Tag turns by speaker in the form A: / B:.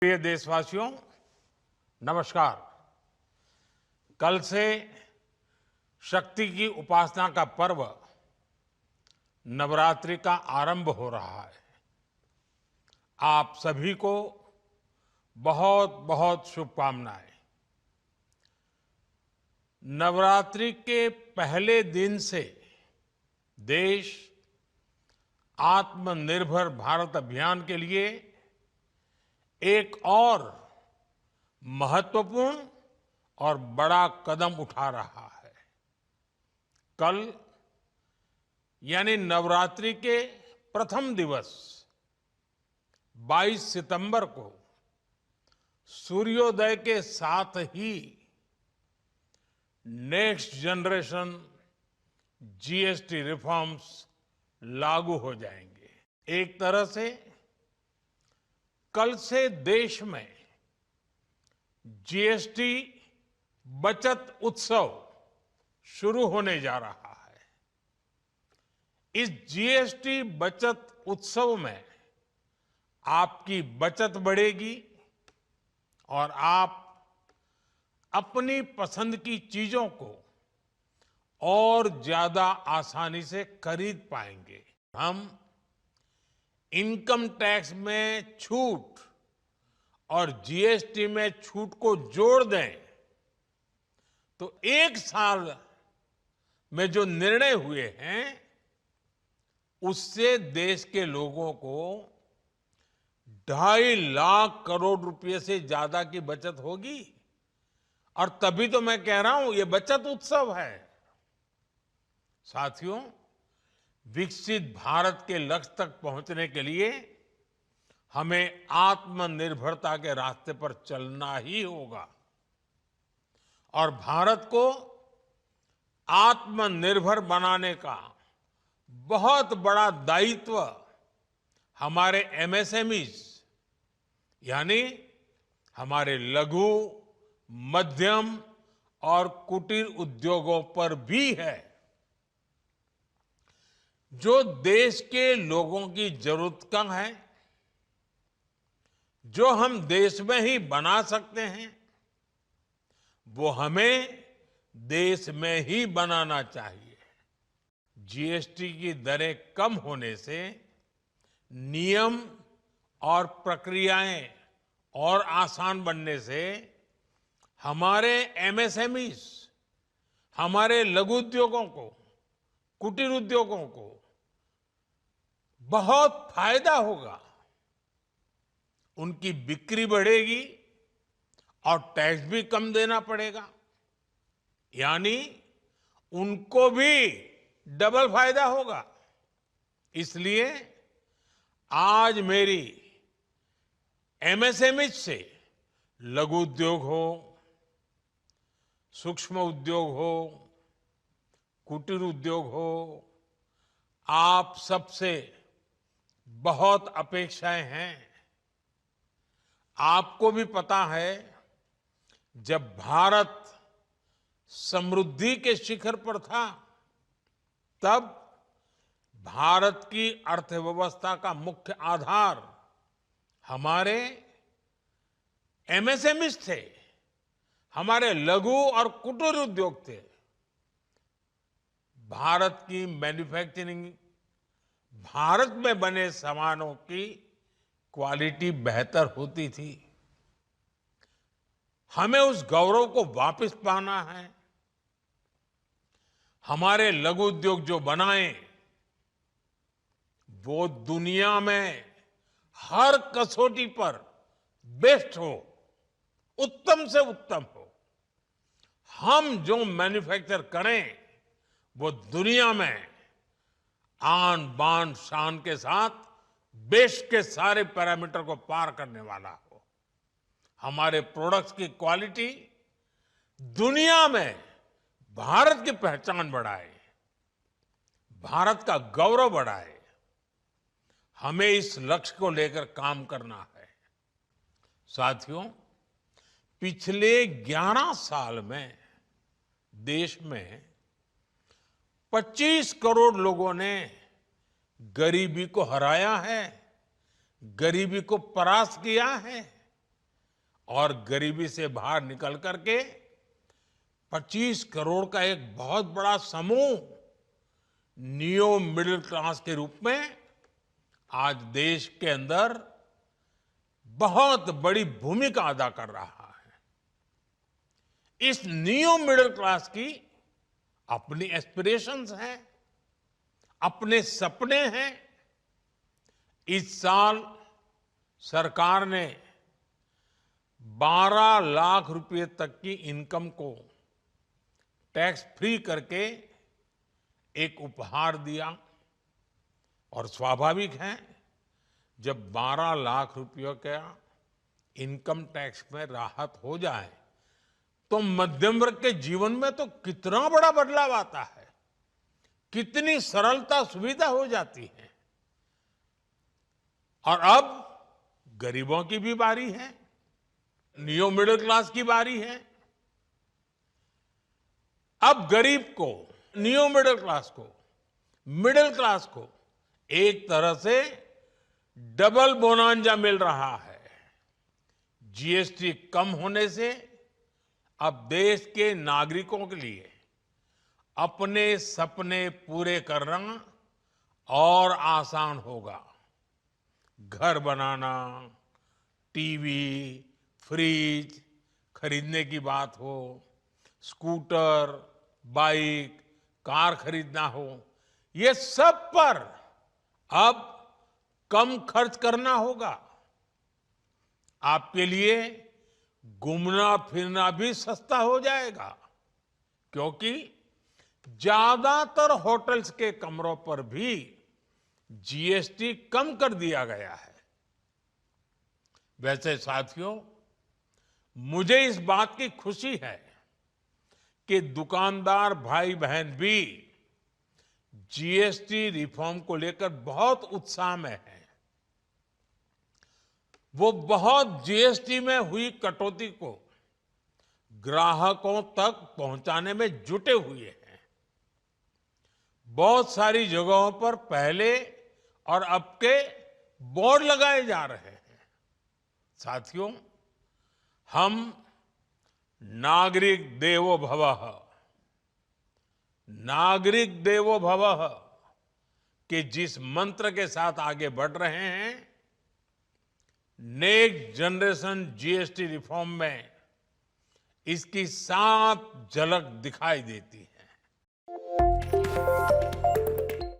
A: प्रिय देशवासियों, नमस्कार। कल से शक्ति की उपासना का पर्व नवरात्रि का आरंभ हो रहा है। आप सभी को बहुत बहुत शुभकामनाएं। नवरात्रि के पहले दिन से देश आत्मनिर्भर भारत अभियान के लिए एक और महत्वपूर्ण और बड़ा कदम उठा रहा है। कल यानी नवरात्रि के प्रथम दिवस 22 सितंबर को सूर्योदय के साथ ही नेक्स्ट जनरेशन जीएसटी रिफॉर्म्स लागू हो जाएंगे। एक तरह से कल से देश में जीएसटी बचत उत्सव शुरू होने जा रहा है। इस जीएसटी बचत उत्सव में आपकी बचत बढ़ेगी और आप अपनी पसंद की चीजों को और ज्यादा आसानी से खरीद पाएंगे। हम इनकम टैक्स में छूट और जीएसटी में छूट को जोड़ दें तो एक साल में जो निर्णय हुए हैं उससे देश के लोगों को 2.5 लाख करोड़ रुपए से ज्यादा की बचत होगी। और तभी तो मैं कह रहा हूं ये बचत उत्सव है। साथियों, विकसित भारत के लक्ष्य तक पहुंचने के लिए हमें आत्मनिर्भरता के रास्ते पर चलना ही होगा और भारत को आत्मनिर्भर बनाने का बहुत बड़ा दायित्व हमारे एमएसएमईज यानी हमारे लघु, मध्यम और कुटीर उद्योगों पर भी है, जो देश के लोगों की जरूरत का है, जो हम देश में ही बना सकते हैं, वो हमें देश में ही बनाना चाहिए। जीएसटी की दरें कम होने से नियम और प्रक्रियाएं और आसान बनने से हमारे एमएसएमईज, हमारे लघु उद्योगों को, कुटीर उद्योगों को बहुत फायदा होगा। उनकी बिक्री बढ़ेगी और टैक्स भी कम देना पड़ेगा, यानी उनको भी डबल फायदा होगा। इसलिए आज मेरी एमएसएमईज से लघु उद्योग हो, सूक्ष्म उद्योग हो, कुटीर उद्योग हो, आप सबसे बहुत अपेक्षाएं हैं। आपको भी पता है, जब भारत समृद्धि के शिखर पर था तब भारत की अर्थव्यवस्था का मुख्य आधार हमारे एमएसएमईज थे, हमारे लघु और कुटीर उद्योग थे। भारत की मैन्युफैक्चरिंग, भारत में बने सामानों की क्वालिटी बेहतर होती थी। हमें उस गौरव को वापस पाना है। हमारे लघु उद्योग जो बनाए वो दुनिया में हर कसौटी पर बेस्ट हो, उत्तम से उत्तम हो। हम जो मैन्युफैक्चर करें वो दुनिया में आन बान शान के साथ बेस्ट के सारे पैरामीटर को पार करने वाला हो। हमारे प्रोडक्ट्स की क्वालिटी दुनिया में भारत की पहचान बढ़ाए, भारत का गौरव बढ़ाए। हमें इस लक्ष्य को लेकर काम करना है। साथियों, पिछले 11 साल में देश में 25 करोड़ लोगों ने गरीबी को हराया है, गरीबी को परास्त किया है। और गरीबी से बाहर निकल करके 25 करोड़ का एक बहुत बड़ा समूह नियो मिडिल क्लास के रूप में आज देश के अंदर बहुत बड़ी भूमिका अदा कर रहा है। इस नियो मिडिल क्लास की अपनी एस्पिरेशंस हैं, अपने सपने हैं। इस साल सरकार ने 12 लाख रुपए तक की इनकम को टैक्स फ्री करके एक उपहार दिया और स्वाभाविक है जब 12 लाख रुपयों का इनकम टैक्स में राहत हो जाए तो मध्यम वर्ग के जीवन में तो कितना बड़ा बदलाव आता है, कितनी सरलता सुविधा हो जाती है। और अब गरीबों की भी बारी है, नियो मिडिल क्लास की बारी है। अब गरीब को, नियो मिडिल क्लास को एक तरह से डबल बोनांजा मिल रहा है। जीएसटी कम होने से अब देश के नागरिकों के लिए अपने सपने पूरे करना और आसान होगा। घर बनाना, टीवी, फ्रिज खरीदने की बात हो, स्कूटर, बाइक, कार खरीदना हो, ये सब पर अब कम खर्च करना होगा। आपके लिए घूमना फिरना भी सस्ता हो जाएगा, क्योंकि ज्यादातर होटल्स के कमरों पर भी जीएसटी कम कर दिया गया है। वैसे साथियों, मुझे इस बात की खुशी है कि दुकानदार भाई बहन भी जीएसटी रिफॉर्म को लेकर बहुत उत्साह में हैं। वो बहुत जीएसटी में हुई कटौती को ग्राहकों तक पहुंचाने में जुटे हुए हैं। बहुत सारी जगहों पर पहले और अब के बोर्ड लगाए जा रहे हैं। साथियों, हम नागरिक देवो भवः के जिस मंत्र के साथ आगे बढ़ रहे हैं, नेक्स्ट जनरेशन जीएसटी रिफॉर्म में इसकी साफ झलक दिखाई देती है।